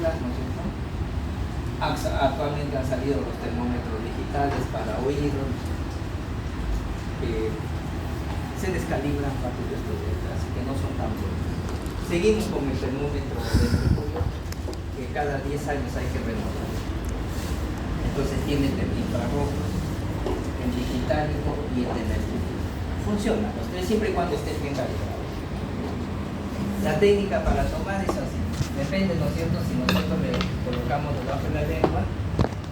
axilas, ¿no es cierto? Actualmente han salido los termómetros digitales para oídos, que se descalibran rápido estos letras, que no son tan buenos. Seguimos con el termómetro de mercurio, que cada 10 años hay que renovar. Entonces tiene el infrarrojo, el digitálico y el de mercurio. Funciona, los tres, siempre y cuando estén bien calibrados. La técnica para tomar es así. Depende, ¿no es cierto? Si nosotros le colocamos debajo de la lengua,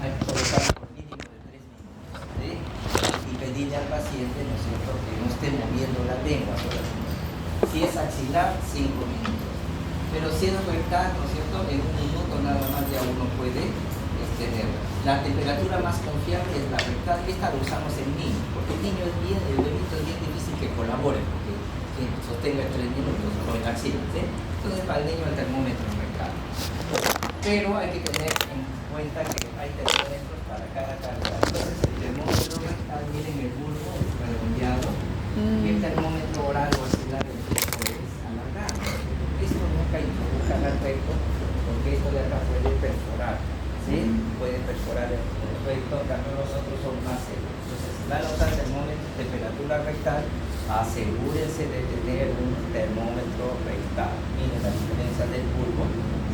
hay que colocarlo por mínimo de 3 minutos, ¿sí? Y pedirle al paciente, ¿no es cierto?, que no esté moviendo la lengua solamente. Si es axilar, 5 minutos. Pero si es rectal, ¿no es cierto?, en 1 minuto nada más ya uno puede tenerla. La temperatura más confiable es la rectal. Esta la usamos en niños, porque el niño es bien, el bebito es bien difícil que colabore, porque sostenga 3 minutos o en axila, ¿sí? Entonces para el niño el termómetro rectal. Pero hay que tener en cuenta que hay termómetros para cada calidad. Entonces el termómetro rectal, miren el bulbo redondeado, y el termómetro oral o axilar el bulbo es alargado. Esto nunca introduja al recto, porque esto de acá puede perforar, ¿sí? Puede perforar el recto, también los otros son más serios. Entonces si van a usar termómetro de temperatura rectal, asegúrense de tener un termómetro rectal. Miren la diferencia del bulbo,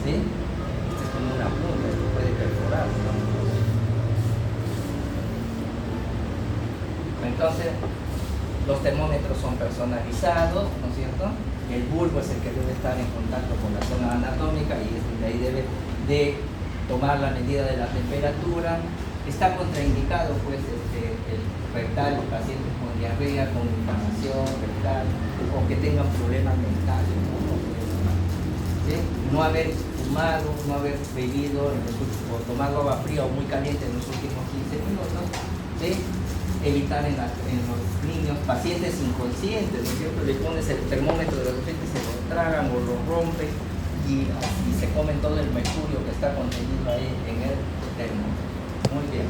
¿sí? Este es como una punta, esto puede perforar, ¿no? Entonces, los termómetros son personalizados, ¿no es cierto? El bulbo es el que debe estar en contacto con la zona anatómica y de ahí debe de tomar la medida de la temperatura. Está contraindicado, pues, el rectal, los pacientes con diarrea, con inflamación rectal o que tengan problemas mentales, ¿no? ¿Sí? No haber fumado, no haber bebido o tomado agua fría o muy caliente en los últimos 15 minutos, ¿sí? Evitar en los niños, pacientes inconscientes, ¿no es cierto? Le pones el termómetro, de repente se lo tragan o lo rompen y se comen todo el mercurio que está contenido ahí en el termómetro. Muy bien.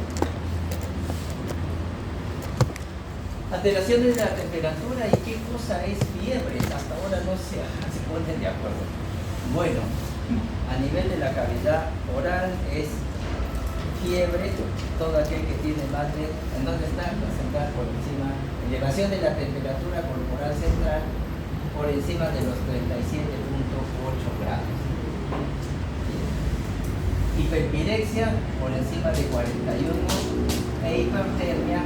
Alteraciones de la temperatura y qué cosa es fiebre. Hasta ahora no se ponen de acuerdo. Bueno, a nivel de la cavidad oral es fiebre, todo aquel que tiene más de, ¿en dónde está? La central por encima, elevación de la temperatura corporal central por encima de los 37.8 grados. Hiperpirexia por encima de 41 e hipertermia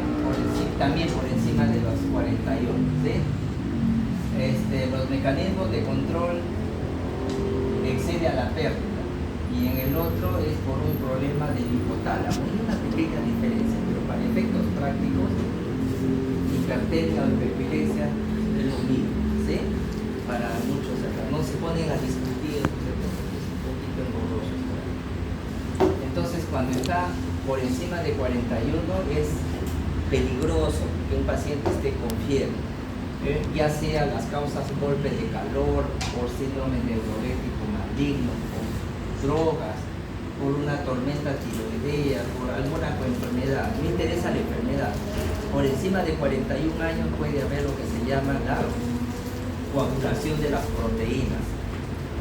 también por encima de los 41, ¿sí? Los mecanismos de control excede a la pérdida y en el otro es por un problema del hipotálamo. Hay una pequeña diferencia, pero para efectos prácticos hipertermia o hiperpirexia es lo mismo, ¿sí? Para muchos acá no se ponen a discutir, es un poquito engorroso. Entonces, cuando está por encima de 41 es peligroso que un paciente esté con fiebre, ya sea las causas golpe de calor, por síndrome neuroléptico maligno, por drogas, por una tormenta tiroidea, por alguna enfermedad. Me interesa la enfermedad. Por encima de 41 años puede haber lo que se llama la coagulación de las proteínas.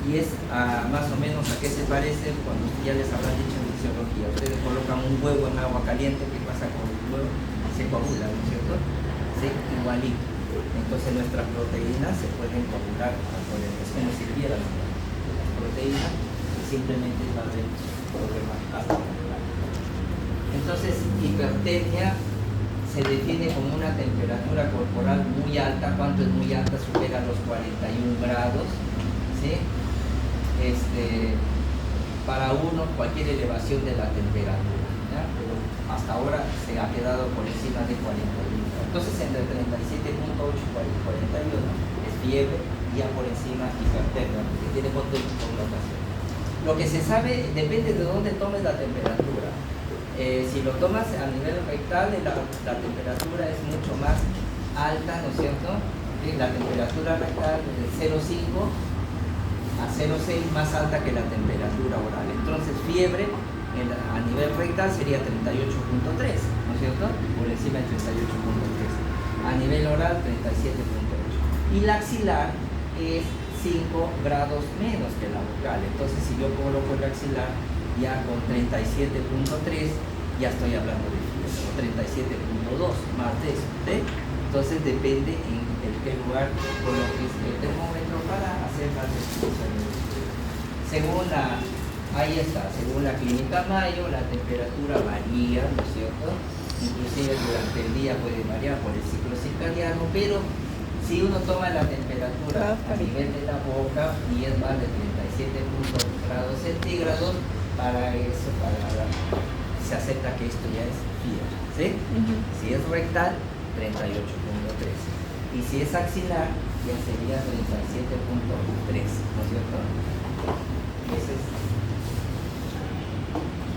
Y es más o menos a qué se parece cuando ya les habrán dicho en fisiología. Ustedes colocan un huevo en agua caliente, ¿qué pasa con el huevo? Se coagula, ¿no es cierto? Sí, igualito. Entonces nuestras proteínas se pueden coagular, es como si vieran las proteínas y simplemente va a haber problemas. Entonces, hipertermia se define como una temperatura corporal muy alta. ¿Cuánto es muy alta? Supera los 41 grados, ¿sí? Para uno cualquier elevación de la temperatura, ¿ya? Pero hasta ahora se ha quedado por encima de 41. Entonces entre 37.8 y 41 es fiebre, y ya por encima hipertermia, porque tiene connotación. Lo que se sabe depende de dónde tomes la temperatura. Si lo tomas a nivel rectal, la temperatura es mucho más alta, ¿no es cierto? La temperatura rectal de 0,5 a 0,6 más alta que la temperatura oral. Entonces fiebre a nivel rectal sería 38.3, ¿no es cierto? Por encima de 38.3. A nivel oral 37.8. Y la axilar es 5 grados menos que la vocal. Entonces, si yo coloco el axilar ya con 37.3, ya estoy hablando de fiebre, o 37.2, más de eso, ¿sí? Entonces, depende en qué lugar coloques el termómetro para hacer las definiciones. Ahí está, según la Clínica Mayo, la temperatura varía, ¿no es cierto? Inclusive durante el día puede variar por el ciclo circadiano, pero si uno toma la temperatura a nivel de la boca y es más de 37 grados centígrados, se acepta que esto ya es fiebre, ¿sí? Si es rectal, 38.3. Y si es axilar, ya sería 37.3, ¿no es cierto?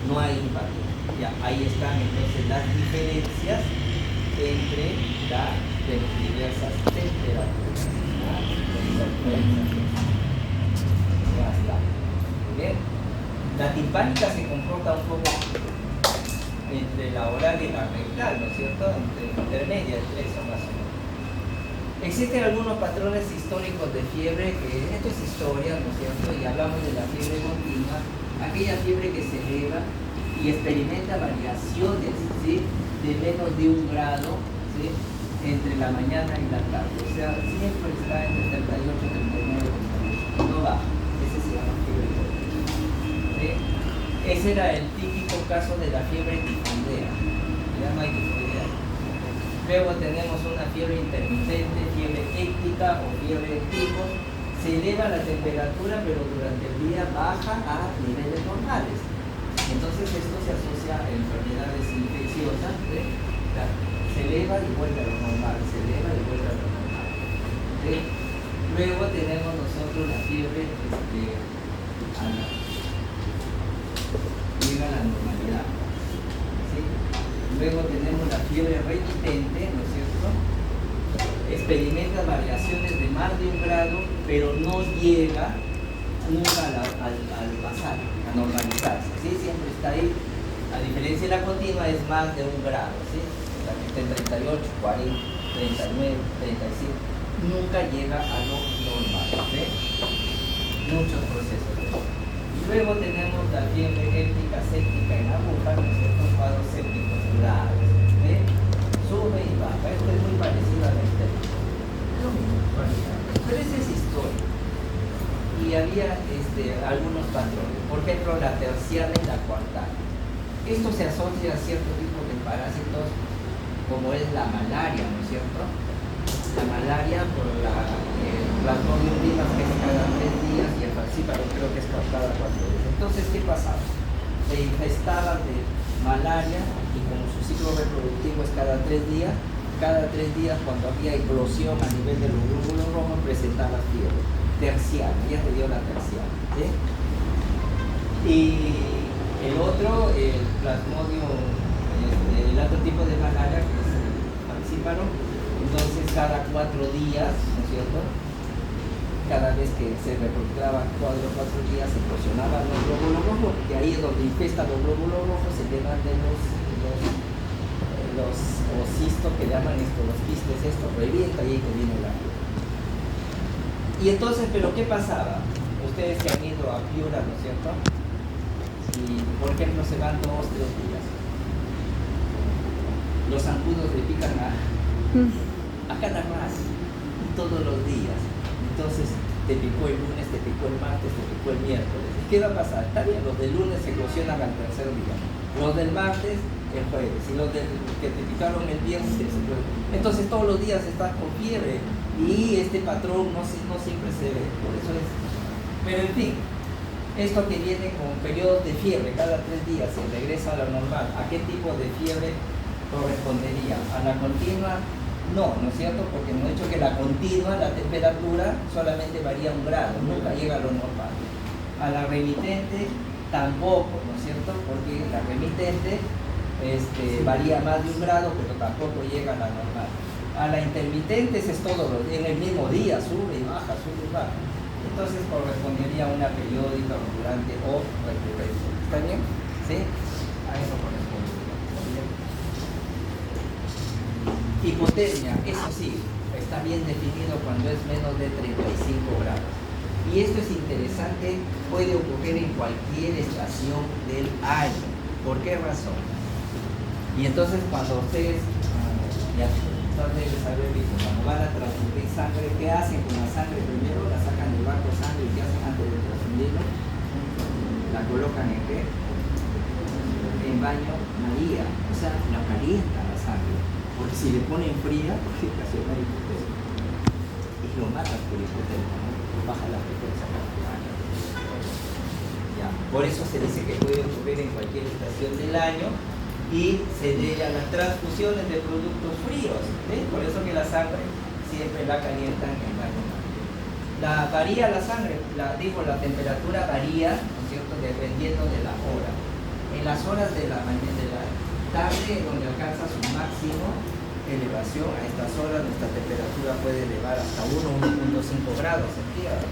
No hay impacto. Ya, ahí están entonces las diferencias entre las diversas temperaturas. Ya está. Bien. La timpánica se comporta un poco entre la oral y la rectal, ¿no es cierto? Intermedia, entre eso más o menos. Existen algunos patrones históricos de fiebre, que esto es historia, ¿no es cierto? Y hablamos de la fiebre continua, aquella fiebre que se eleva y experimenta variaciones, ¿sí?, de menos de 1 grado, ¿sí?, entre la mañana y la tarde. O sea, siempre está entre 38 y 39, no baja. Ese se llama fiebre continua, ¿sí? Ese era el típico caso de la fiebre tifondea. Ya no hay tifoidea. Luego tenemos una fiebre intermitente, fiebre éctica o fiebre de tifos. Se eleva la temperatura, pero durante el día baja a niveles normales. Entonces esto se asocia a enfermedades infecciosas, ¿sí? Se eleva y vuelve a lo normal, se eleva y vuelve a lo normal, ¿sí? Luego tenemos nosotros la fiebre llega a la normalidad, ¿sí? Luego tenemos la fiebre remitente, ¿no es cierto? Experimenta variaciones de más de 1 grado, pero no llega nunca al pasar, a normalizarse, ¿sí? Siempre está ahí. A diferencia de la continua, es más de 1 grado, ¿sí? La que está en 38, 40, 39, 35, nunca llega a lo normal, ¿sí? Muchos procesos. Y luego tenemos la fiebre épica séptica en aguja, ¿no es cierto? Cuadros sépticos graves, ¿sí? Sube y baja. Esto es muy parecido a la estética. Lo mismo, pero esa es historia. Y había algunos patrones, por ejemplo la terciana y la cuartana. Esto se asocia a cierto tipo de parásitos como es la malaria, ¿no es cierto? La malaria por la Plasmodium vivax, que es cada 3 días, y el falciparum creo que es cada 4 días. Entonces, ¿qué pasaba? Se infestaban de malaria y como su ciclo reproductivo es cada 3 días, cuando había eclosión a nivel de los glóbulos rojos presentaba fiebre terciana, ya te dio la terciana, ¿sí? Y el otro, el Plasmodium, el otro tipo de malaria, que es el falciparum, entonces cada 4 días, ¿no es cierto?, cada vez que se reproducía 4 días se eclosionaban los glóbulos rojos, que ahí es donde infestan los glóbulos rojos, se llenan de los cistos, que llaman los quistes, esto revienta y ahí te viene la fiebre. Y entonces, ¿pero qué pasaba? Ustedes se han ido a Piura, ¿no es cierto? Y, por ejemplo, se van 2 o 3 días. Los zancudos le pican a cada rato, todos los días. Entonces, te picó el lunes, te picó el martes, te picó el miércoles. ¿Y qué va a pasar? Está bien, los del lunes se eclosionan al 3er día. Los del martes, el jueves. Y los que te picaron el viernes, el jueves. Entonces, todos los días estás con fiebre. Y este patrón no siempre se ve, por eso es. Pero en fin, esto que viene con periodos de fiebre cada 3 días se regresa a lo normal. ¿A qué tipo de fiebre correspondería? ¿A la continua? No, ¿no es cierto? Porque hemos dicho que la continua, la temperatura solamente varía 1 grado, nunca llega a lo normal. A la remitente tampoco, ¿no es cierto? Porque la remitente varía más de 1 grado, pero tampoco llega a la normal. A la intermitente es todo en el mismo día, sube y baja, sube y baja. Entonces correspondería a una periódica, ondulante o recurrente. ¿Está bien? ¿Sí? A eso correspondería. Hipotermia, eso sí, está bien definido cuando es menos de 35 grados. Y esto es interesante, puede ocurrir en cualquier estación del año. ¿Por qué razón? Y entonces cuando ustedes, ya debes haber visto, cuando van a transfundir sangre, ¿qué hacen con la sangre? Primero la sacan del banco de sangre y ¿qué hacen antes de transfundirlo? La colocan en qué? En baño María, o sea, la calientan la sangre, porque si le ponen fría, puede ocasionar hipotermia. Y lo matan por hipotermia, ¿no? Baja la frecuencia cardíaca. Ya. Por eso se dice que puede ocurrir en cualquier estación del año y se debe a las transfusiones de productos fríos. ¿Sí? Por eso que la sangre siempre la calientan en baño María. Varía la sangre, la temperatura varía, ¿no es cierto?, dependiendo de la hora. En las horas de la mañana, de la tarde, donde alcanza su máximo elevación, a estas horas nuestra temperatura puede elevar hasta 1,5 grados centígrados.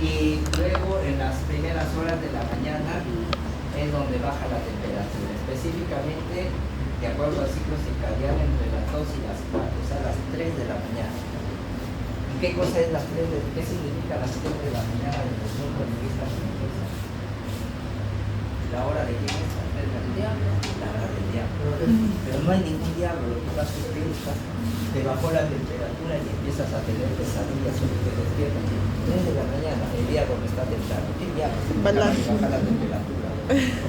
Y luego en las primeras horas de la mañana es donde baja la temperatura, específicamente de acuerdo al ciclo circadiano entre las 2 y las 4, o sea, las 3 de la mañana. ¿Y qué cosa es las 3 qué significa las 3 de la mañana desde el punto de vista religioso? ¿La hora de quién es? ¿El diablo? La hora del diablo. Pero no hay ningún diablo, lo que pasa es que te bajó la temperatura y empiezas a tener pesadillas o te despiertas. 3 de la mañana, el diablo me está tentando. ¿Qué diablo? Baja la temperatura.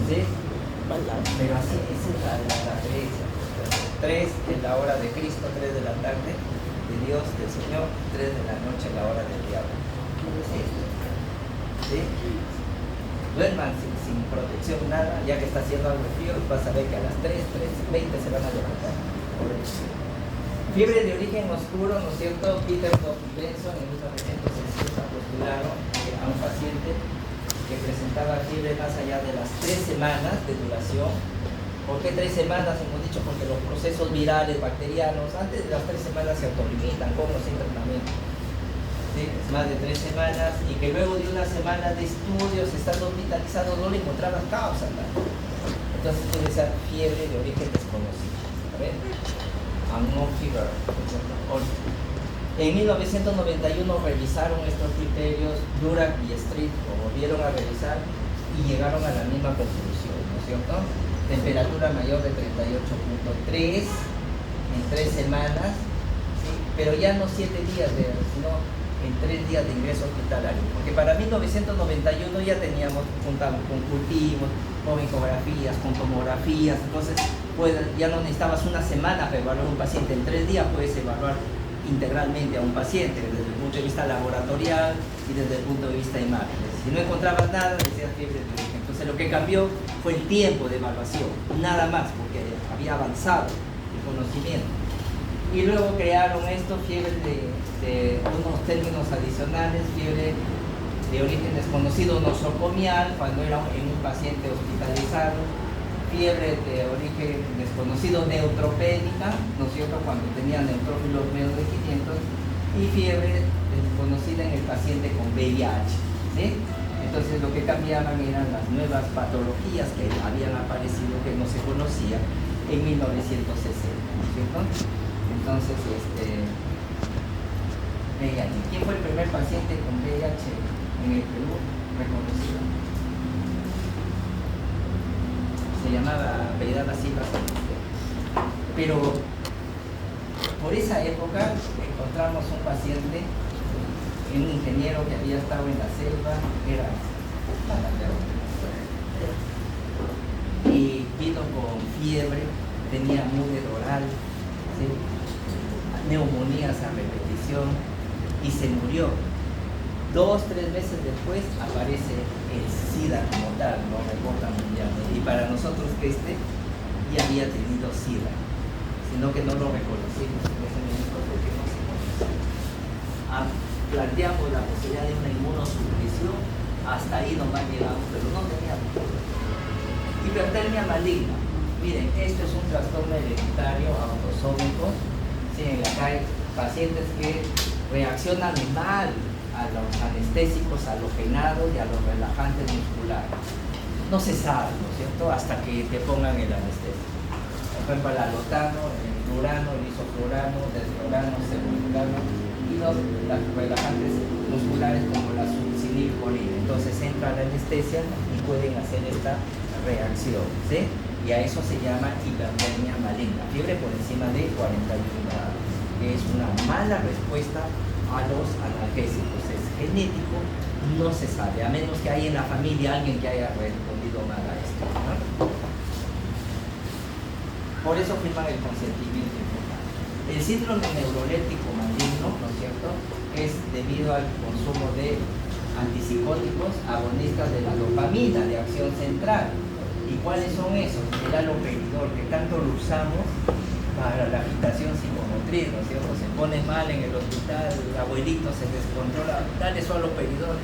¿Sí? Pero así, esa es la creencia. 3 es la hora de Cristo, 3 de la tarde, de Dios, del Señor, 3 de la noche, la hora del diablo. ¿Sí? Duerman sin protección, nada, ya que está haciendo algo frío, vas a ver que a las 3:20 se van a levantar. Fiebre de origen oscuro, ¿no es cierto? Peter Benson en 1960 postularon a un paciente que presentaba fiebre más allá de las 3 semanas de duración. ¿Por qué 3 semanas? Hemos dicho porque los procesos virales, bacterianos, antes de las 3 semanas se autolimitan con o sin tratamiento. ¿Sí? Es más de 3 semanas y que luego de una semana de estudios, estando hospitalizado, no le encontraban causa. ¿No? Entonces puede ser fiebre de origen desconocido. ¿Ven? Unknown fever. En 1991 revisaron estos criterios, Durack y Street lo volvieron a revisar y llegaron a la misma conclusión, ¿no es cierto? Temperatura mayor de 38.3 en 3 semanas, ¿sí? Pero ya no 7 días, sino en 3 días de ingreso hospitalario. Porque para 1991 ya teníamos, juntamos con cultivos, con ecografías, con tomografías, entonces ya no necesitabas una semana para evaluar a un paciente. En 3 días puedes evaluar integralmente a un paciente desde el punto de vista laboratorial y desde el punto de vista de imágenes. Si no encontrabas nada, decías fiebre de origen. Entonces lo que cambió fue el tiempo de evaluación, nada más, porque había avanzado el conocimiento. Y luego crearon esto, fiebre de unos términos adicionales, fiebre de origen desconocido nosocomial, cuando era en un paciente hospitalizado, fiebre de origen desconocido neutropénica, ¿no es cierto?, cuando tenía neutrófilos menos de 500, y fiebre desconocida en el paciente con VIH, ¿sí? Entonces lo que cambiaban eran las nuevas patologías que habían aparecido que no se conocían en 1960, ¿no es cierto? Entonces, VIH. ¿Quién fue el primer paciente con VIH en el Perú reconocido? Se llamaba, apellidaba Silva. Pero por esa época encontramos un paciente, un ingeniero que había estado en la selva, era y vino con fiebre, tenía mude oral, ¿sí? Neumonías a repetición y se murió. 2-3 meses después aparece el SIDA como tal, no reporta mundialmente. Y para nosotros que ya había tenido SIDA, sino que no lo reconocimos en ese momento porque no se conocía. Planteamos la posibilidad de una inmunosupresión, hasta ahí nomás llegamos, pero no teníamos. Hipertermia maligna. Miren, esto es un trastorno hereditario autosómico. Sí, acá hay pacientes que reaccionan mal a los anestésicos halogenados y a los relajantes musculares. No se sabe, ¿no es cierto?, hasta que te pongan el anestésico. Por ejemplo, el alotano, el flurano, el isoflurano, el delflurano, el sevoflurano y comprimidos relajantes musculares como la sulcinilcolina. Entonces entra la anestesia y pueden hacer esta reacción, ¿sí? Y a eso se llama hipertermia maligna, fiebre por encima de 41 grados, que es una mala respuesta a los analgésicos. Es genético, no se sabe, a menos que haya en la familia alguien que haya respondido mal a esto, ¿no? Por eso firman el consentimiento informado. El síndrome neuroléptico maligno, ¿no es cierto?, es debido al consumo de antipsicóticos agonistas de la dopamina de acción central. ¿Y cuáles son esos? El haloperidol, que tanto lo usamos para la agitación psicomotriz, ¿no es cierto? Se pone mal en el hospital, el abuelito se descontrola, dale su haloperidol.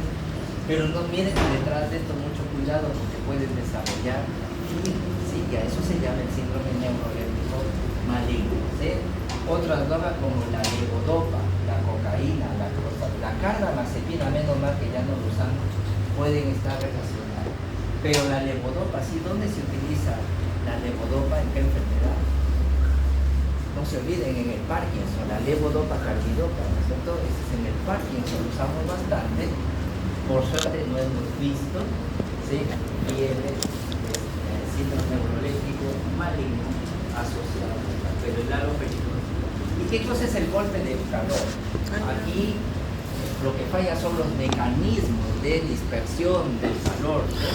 Pero no miren detrás de esto mucho cuidado porque pueden desarrollar, sí, y a eso se llama el síndrome neuroléptico maligno, ¿sí? Otras drogas como la levodopa, la cocaína, la carbamazepina, menos mal que ya no lo usamos, pueden estar relacionadas. Pero la levodopa, ¿sí? ¿Dónde se utiliza la levodopa? ¿En qué enfermedad? No se olviden, en el Parkinson, la levodopa carbidopa, ¿no es cierto? Es en el Parkinson, lo usamos bastante. Por suerte no hemos visto, ¿sí?, fiebre, síndrome neuroléptico maligno asociado, pero el haloperidol. ¿Y qué cosa es el golpe de calor? Aquí lo que falla son los mecanismos de dispersión del calor, ¿sí?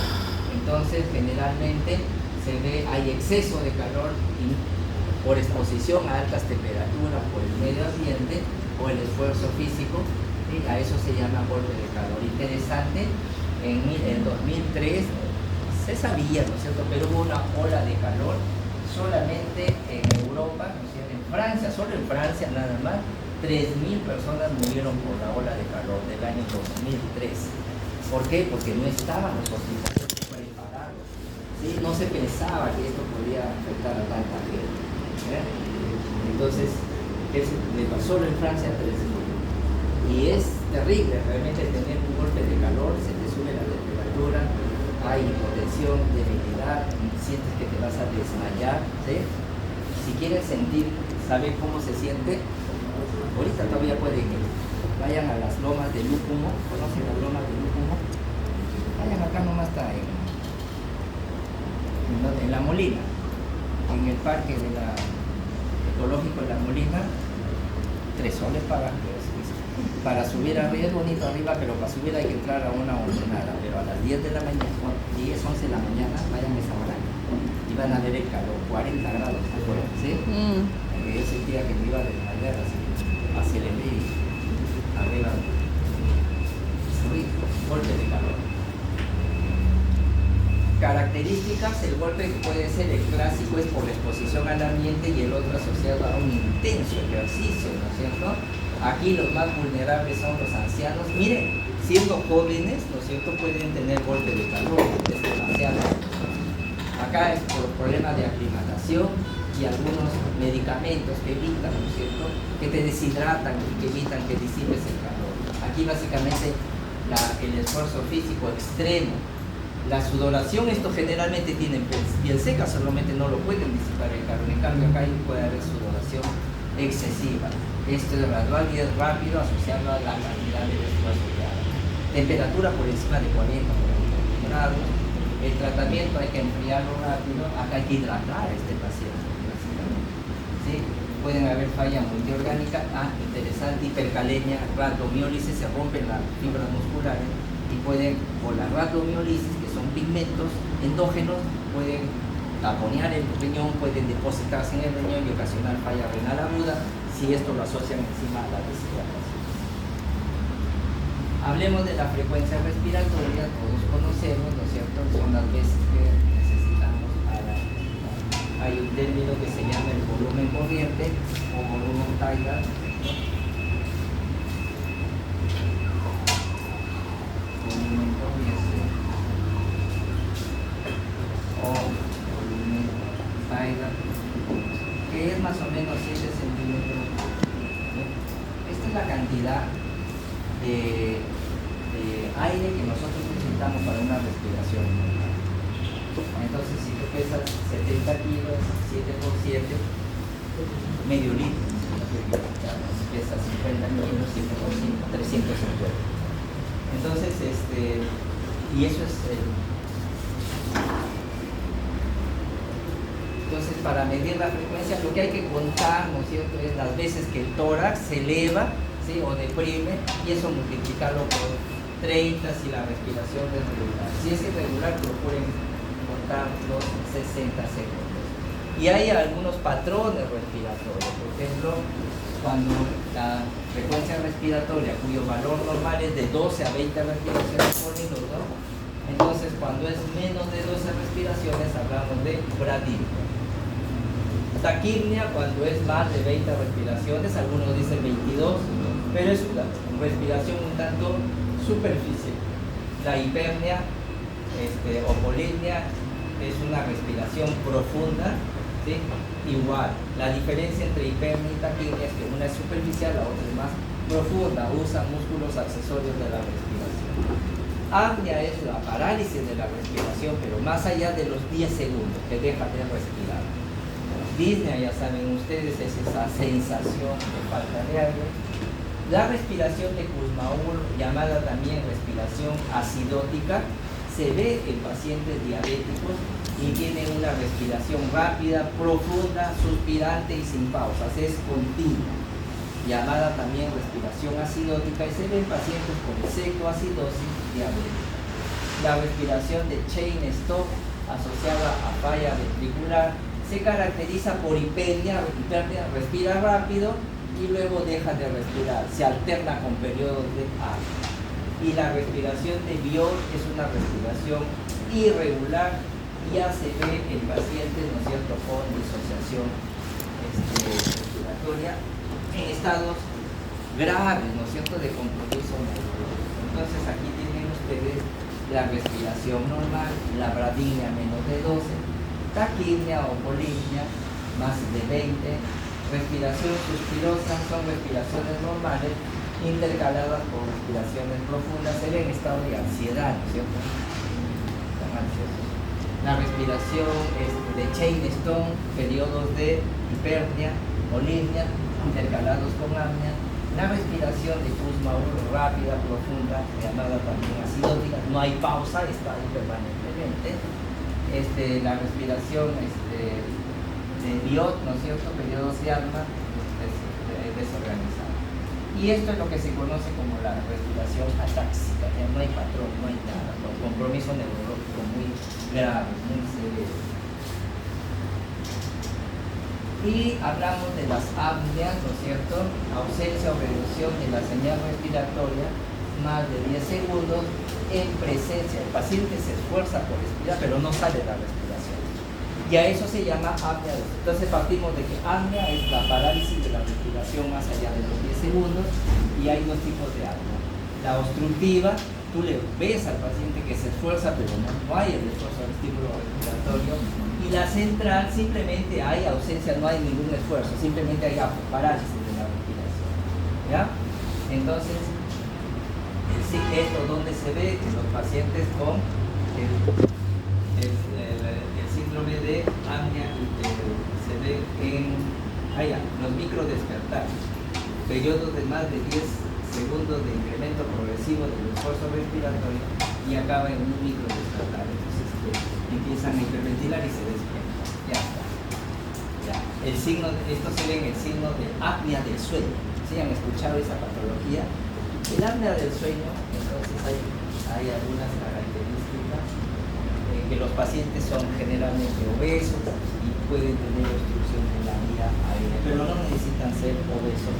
Entonces generalmente se ve, hay exceso de calor por exposición a altas temperaturas, por el medio ambiente o el esfuerzo físico, y a eso se llama golpe de calor. Interesante, en el 2003 se sabía, ¿no es cierto?, pero hubo una ola de calor solamente en Europa, ¿no es cierto?, en Francia, solo en Francia nada más, 3.000 personas murieron por la ola de calor del año 2003. ¿Por qué? Porque no estaban los hospitales preparados, ¿sí? No se pensaba que esto podía afectar a tanta gente, ¿eh? Entonces, le pasó solo en Francia a 3.000. Y es terrible realmente tener un golpe de calor, se te sube la temperatura, hay hipotensión, debilidad, sientes que te vas a desmayar, ¿sí? Si quieres sentir, saber cómo se siente, ahorita todavía pueden ir. Vayan a las lomas de Lúcumo, ¿conocen las lomas de Lúcumo? Vayan acá nomás, está en La Molina, en el parque de la ecológico de La Molina, 3 soles para subir arriba, es bonito arriba, pero para subir hay que entrar a una ordenada, pero a las 10 de la mañana, 10, 11 de la mañana, vayan a esa hora y van a ver el calor, 40 grados afuera, ¿sí? Yo sentía que me iba a desmayar así, aceleré arriba, subí, golpe de calor. Características, el golpe que puede ser el clásico es por la exposición al ambiente y el otro asociado a un intenso ejercicio, ¿no es cierto? Aquí los más vulnerables son los ancianos. Miren, siendo jóvenes, ¿no es cierto?, pueden tener golpe de calor, estos ancianos. Acá es por problemas de aclimatación y algunos medicamentos que evitan, ¿no es cierto?, que te deshidratan y que evitan que disipes el calor. Aquí básicamente el esfuerzo físico extremo, la sudoración, esto generalmente tienen piel seca, solamente no lo pueden disipar el calor. En cambio acá puede haber sudoración excesiva. Esto es gradual y es rápido, asociado a la cantidad de esfuerzo que haga. Temperatura por encima de 40 grados. El tratamiento hay que enfriarlo rápido, acá hay que hidratar a este paciente, ¿sí? Pueden haber falla multiorgánica, interesante, hipercalemia, rhabdomiólisis, se rompen las fibras musculares y pueden, por la rhabdomiólisis, que son pigmentos endógenos, pueden taponear el riñón, pueden depositarse en el riñón y ocasionar falla renal aguda si esto lo asocian encima a la deshidratación. Hablemos de la frecuencia respiratoria, todos conocemos, ¿no es cierto?, son las veces que necesitamos parar. Hay un término que se llama el volumen corriente o volumen Taylor, volumen corriente o volumen Taylor, que es más o menos 7 centímetros. Esta es la cantidad de aire que nosotros necesitamos para una respiración normal. Entonces, si tú pesas 70 kilos, 7 por 7, medio litro. pesa 50 kilos, 5 por 5, 350. Entonces, y eso es entonces, para medir la frecuencia, lo que hay que contar, ¿no es cierto?, es las veces que el tórax se eleva, ¿sí?, o deprime, y eso multiplicarlo por 30 si la respiración es regular. Si es irregular, procuren contar los 60 segundos. Y hay algunos patrones respiratorios. Por ejemplo, cuando la frecuencia respiratoria, cuyo valor normal es de 12 a 20 respiraciones por minuto, entonces cuando es menos de 12 respiraciones hablamos de bradicardia. Taquipnia cuando es más de 20 respiraciones, algunos dicen 22, pero es una respiración un tanto superficial. La hipernia o polipnia es una respiración profunda, ¿sí? Igual, la diferencia entre hipernia y taquipnia es que una es superficial, la otra es más profunda, usa músculos accesorios de la respiración. Apnea es la parálisis de la respiración, pero más allá de los 10 segundos que deja de respirar. Disnea, ya saben ustedes, es esa sensación de falta de aire. La respiración de Kussmaul, llamada también respiración acidótica, se ve en pacientes diabéticos y tiene una respiración rápida, profunda, suspirante y sin pausas, es continua, llamada también respiración acidótica, y se ve en pacientes con cetoacidosis diabética. La respiración de Cheyne-Stokes, asociada a falla ventricular, se caracteriza por hipernia, respira rápido y luego deja de respirar, se alterna con periodos de apnea. Y la respiración de Biot es una respiración irregular, ya se ve en pacientes, ¿no es cierto?, con disociación respiratoria en estados graves, ¿no es cierto?, de compromiso neurológico. Entonces aquí tienen ustedes la respiración normal, la bradicardia menos de 12, taquipnia o polipnia más de 20, respiración suspirosa, son respiraciones normales intercaladas por respiraciones profundas, se ve en estado de ansiedad, ¿no es cierto?, están ansiosos. La respiración de Cheyne-Stokes, periodos de hipernia, polipnia, intercalados con apnea. La respiración de Kussmaul, rápida, profunda, llamada también acidótica, no hay pausa, está ahí permanentemente. La respiración de Biot, ¿no es cierto?, periodos de alma, desorganizada. Y esto es lo que se conoce como la respiración atáxica, ya no hay patrón, no hay nada, con compromiso neurológico muy grave, muy severo. Y hablamos de las apneas, ¿no es cierto?, ausencia o reducción de la señal respiratoria, más de 10 segundos, en presencia. El paciente se esfuerza por respirar, pero no sale la respiración. Y a eso se llama apnea. Entonces partimos de que apnea es la parálisis de la respiración más allá de los 10 segundos, y hay dos tipos de apnea. La obstructiva, tú le ves al paciente que se esfuerza, pero no hay el esfuerzo del estímulo respiratorio. Y la central, simplemente hay ausencia, no hay ningún esfuerzo, simplemente hay parálisis de la respiración. ¿Ya? Entonces, esto donde se ve en los pacientes con el síndrome de apnea, se ve en los microdespertares, periodos de más de 10 segundos de incremento progresivo del esfuerzo respiratorio y acaba en un microdespertar. Entonces empiezan a hiperventilar y se despiertan. Ya está. Ya. Esto se ve en el signo de apnea del sueño. ¿Sí han escuchado esa patología? El apnea del sueño, entonces hay algunas características, que los pacientes son generalmente obesos y pueden tener obstrucción de la vía aérea, pero no necesitan ser obesos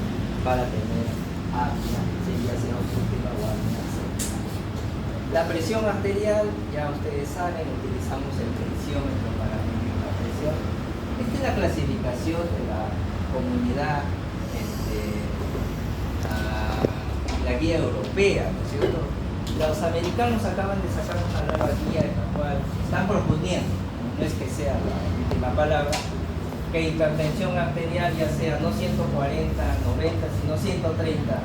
para tener apnea, ya sea obstructiva o apnea seca. La presión arterial, ya ustedes saben, utilizamos el tensiómetro para medir la presión. Esta es la clasificación de la comunidad, la guía europea, ¿no es cierto? Los americanos acaban de sacar una nueva guía en la cual están proponiendo, no es que sea la última palabra, que hipertensión arterial ya sea no 140, 90, sino 130, 90,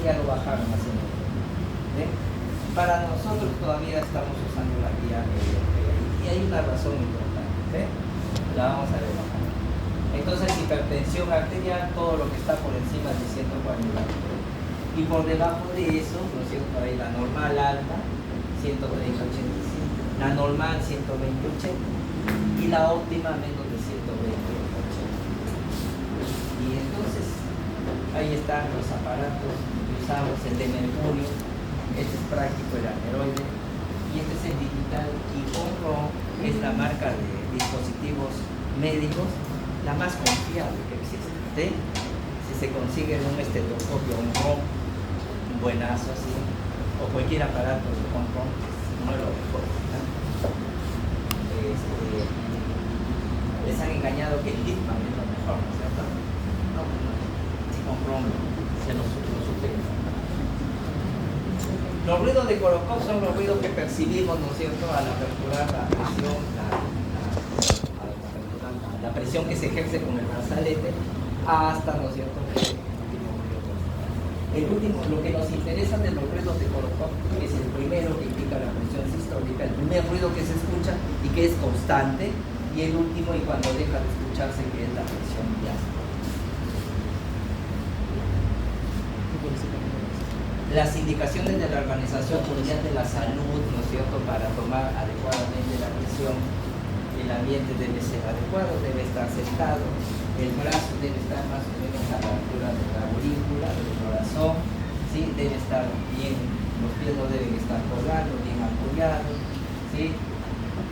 ya lo bajaron a 130. Para nosotros todavía estamos usando la guía europea y hay una razón importante, la vamos a ver. Entonces, hipertensión arterial, todo lo que está por encima de 140. Y por debajo de eso, ¿no es cierto? Hay la normal alta, 130-85. La normal, 120-80. Y la óptima, menos de 120-80. Y entonces, ahí están los aparatos que usamos, el de mercurio. Este es práctico, el aneroide. Y este es el digital. Y Omron es la marca de dispositivos médicos la más confiable que existe. ¿Sí? Si se consigue un estetoscopio, un ROM, un buenazo así, o cualquier aparato de Omron, no es lo mejor, ¿no? Les han engañado que el Littmann es lo mejor, ¿no es cierto? No, si Omron se lo supera. Los ruidos de Korokov son los ruidos que percibimos, ¿no es cierto?, al aperturar la presión, la presión que se ejerce con el brazalete hasta, ¿no es cierto?, el último, lo que nos interesa de los ruidos de Korokov es el primero que indica la presión sistólica, el primer ruido que se escucha y que es constante, y el último y cuando deja de escucharse, que es la presión diástole. Las indicaciones de la Organización Mundial de la Salud, ¿no es cierto?, para tomar adecuadamente la presión. El ambiente debe ser adecuado, debe estar sentado, el brazo debe estar más o menos a la altura de la aurícula, del corazón, ¿sí? Debe estar bien, los pies no deben estar colgando, bien apoyados, ¿sí?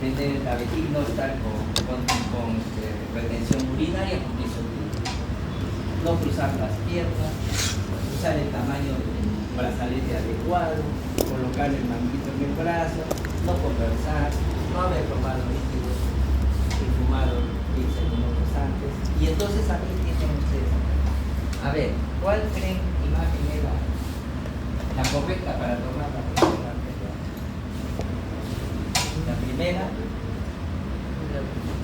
Tener la vejiga, no estar con retención urinaria, porque eso no cruzar las piernas, usar el tamaño del brazalete adecuado, colocar el manguito en el brazo, no conversar, no haber tomado líquidos y fumado 15 minutos antes. Y entonces aquí tienen ustedes, a ver, ¿cuál creen imagen era la correcta para tomar la presión arterial? ¿La primera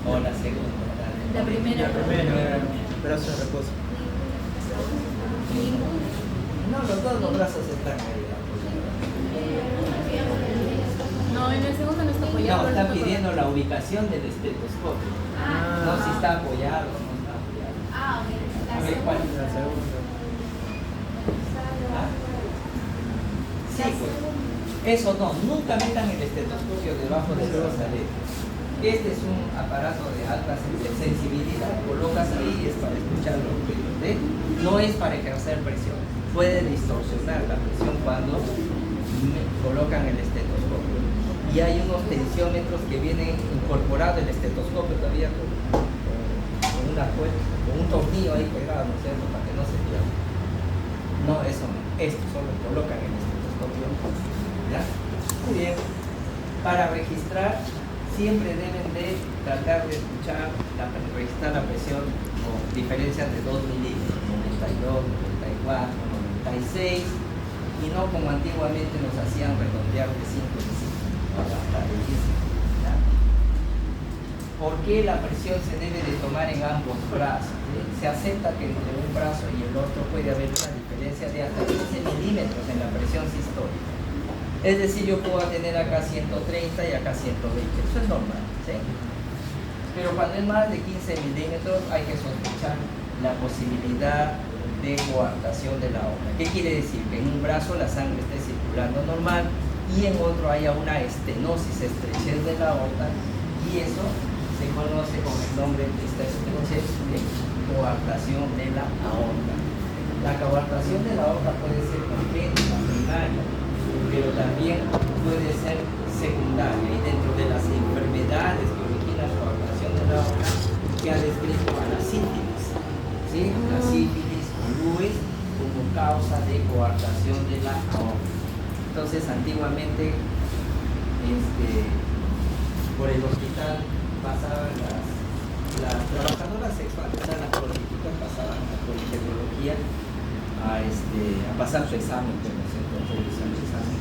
o la segunda? La primera. Brazo de reposo. No, los brazos están ahí. No, en el segundo no está apoyado. No, están pidiendo la ubicación del estetoscopio. No si está apoyado o no está apoyado. Ah, ok. A ver, ¿cuál? La segunda. ¿Ah? Sí, pues. Eso no, nunca metan el estetoscopio debajo del brazalete. Este es un aparato de alta sensibilidad, colocas ahí y es para escuchar los ruidos, ¿eh? No es para ejercer presión. Puede distorsionar la presión cuando colocan el estetoscopio. Y hay unos tensiómetros que vienen incorporados el estetoscopio todavía con una cuerda, con un tornillo ahí pegado, ¿no es cierto?, para que no se pierda. No, eso no. Esto solo colocan el estetoscopio. ¿Ya? Muy bien. Para registrar, siempre deben de tratar de escuchar, registrar la presión con diferencias de 2 milímetros, 92, 94, 96, y no como antiguamente nos hacían redondear de 5 en 5, hasta de 10. ¿Ya? ¿Por qué la presión se debe de tomar en ambos brazos? ¿Sí? Se acepta que entre un brazo y el otro puede haber una diferencia de hasta 15 milímetros en la presión sistólica. Es decir, yo puedo tener acá 130 y acá 120, eso es normal, ¿sí? Pero cuando es más de 15 milímetros hay que sospechar la posibilidad de coartación de la aorta. ¿Qué quiere decir? Que en un brazo la sangre esté circulando normal y en otro haya una estenosis, estrechez de la aorta, y eso se conoce con el nombre de esta estrechez de coartación de la aorta. La coartación de la aorta puede ser congénita, primaria, pero también puede ser secundaria, y dentro de las enfermedades que originan la coartación de la aorta que ha descrito a la sífilis, ¿sí? La sífilis o Lewis como causa de coartación de la aorta. Entonces, antiguamente por el hospital pasaban las trabajadoras sexuales, o sea, las prostitutas pasaban a la politecnología a pasar su examen, pues, ¿no es cierto?, realizar su examen.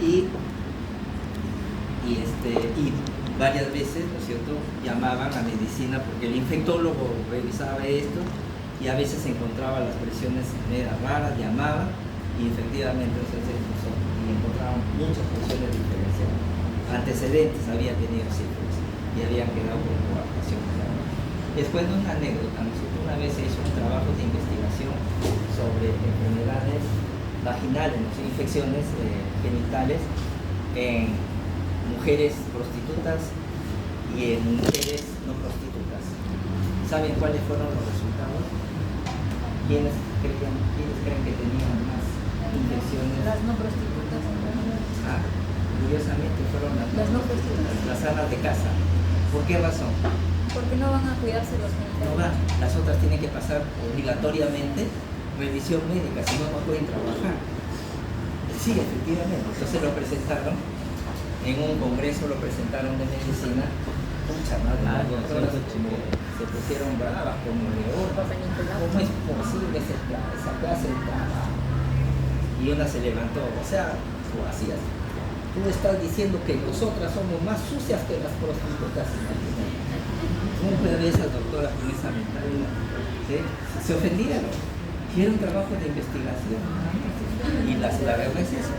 Y varias veces, ¿no es cierto?, llamaban a medicina porque el infectólogo revisaba esto y a veces encontraba las presiones medias raras, llamaban y efectivamente y encontraban muchas presiones diferenciadas. Antecedentes, había tenido sífilis y habían quedado con coartación. Les cuento una anécdota. Nosotros una vez se hizo un trabajo de investigación sobre enfermedades vaginales, ¿no? Infecciones genitales en mujeres prostitutas y en mujeres no prostitutas. ¿Saben cuáles fueron los resultados? ¿Quiénes creen que tenían más infecciones? Las no prostitutas. Curiosamente fueron Las no prostitutas. las amas de casa. ¿Por qué razón? Porque no van a cuidarse los genitales. No van. Las otras tienen que pasar obligatoriamente revisión médica, si no, no pueden trabajar. Sí, efectivamente. Entonces lo presentaron en un congreso, lo presentaron de medicina. Mucha madre, las doctoras se pusieron bravas como león. ¿Cómo es posible esa clase de trabajo? Y una se levantó, o sea, tú hacías. Tú estás diciendo que nosotras somos más sucias que las prostitutas. ¿Cómo puede haber esas doctoras con esa mentalidad? ¿Sí? Se ofendieron. Quieren un trabajo de investigación. Y la verdad es eso.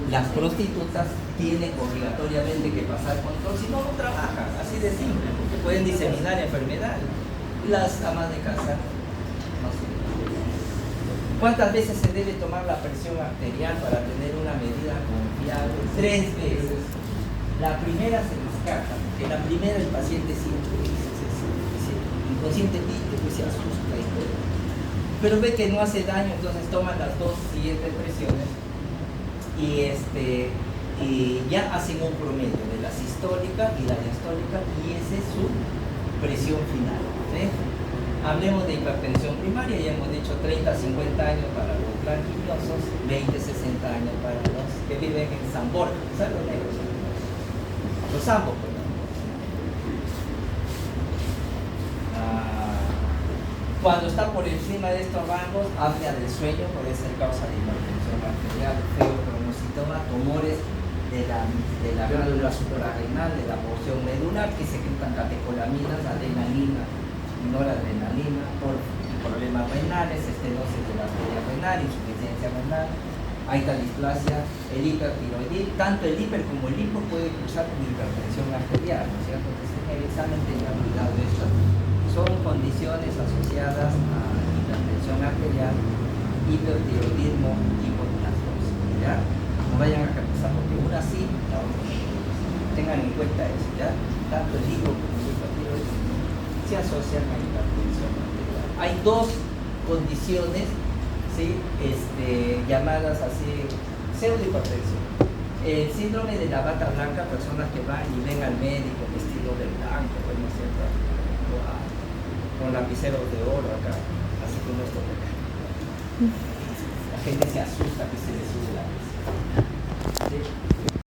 Las prostitutas tienen obligatoriamente que pasar control, si no, no trabajan. Así de simple, porque pueden diseminar enfermedades. Las amas de casa no sirven. ¿Cuántas veces se debe tomar la presión arterial para tener una medida confiable? 3 veces. La primera se descarta, porque la primera el paciente siente inconscientemente, pues se asusta y todo. Pero ve que no hace daño, entonces toman las 2 siguientes presiones y ya hacen un promedio de la sistólica y la diastólica y esa es su presión final. ¿Sí? Hablemos de hipertensión primaria, ya hemos dicho 30-50 años para los blanquinosos, 20-60 años para los que viven en San Borja, ¿sabes los negros? Los ambos, pues. Cuando está por encima de estos rangos, apnea del sueño, puede ser causa de hipertensión arterial, feocromocitoma, tumores de la glándula suprarrenal, de la porción medular, que secretan catecolaminas, adrenalina, noradrenalina, por problemas renales, estenosis de la arteria renal, insuficiencia renal, displasia, el hipertiroidismo, tanto el hiper como el hipo puede cursar con hipertensión arterial, ¿no es cierto? Entonces en el examen tengan cuidado de esto. Son condiciones asociadas a hipertensión arterial, hipertiroidismo, hipotiroidismo, ¿ya? No vayan a captar porque una sí, la otra no. Tengan en cuenta eso, ¿ya? Tanto el hipo como el hipertiroidismo se asocian a hipertensión arterial. Hay 2 condiciones, ¿sí? Llamadas así, pseudohipertensión. El síndrome de la bata blanca, personas que van y ven al médico vestido de blanco, pues, ¿no es cierto? Con lapiceros de oro acá, así como esto de acá. La gente se asusta que se le sube la presión. ¿Sí?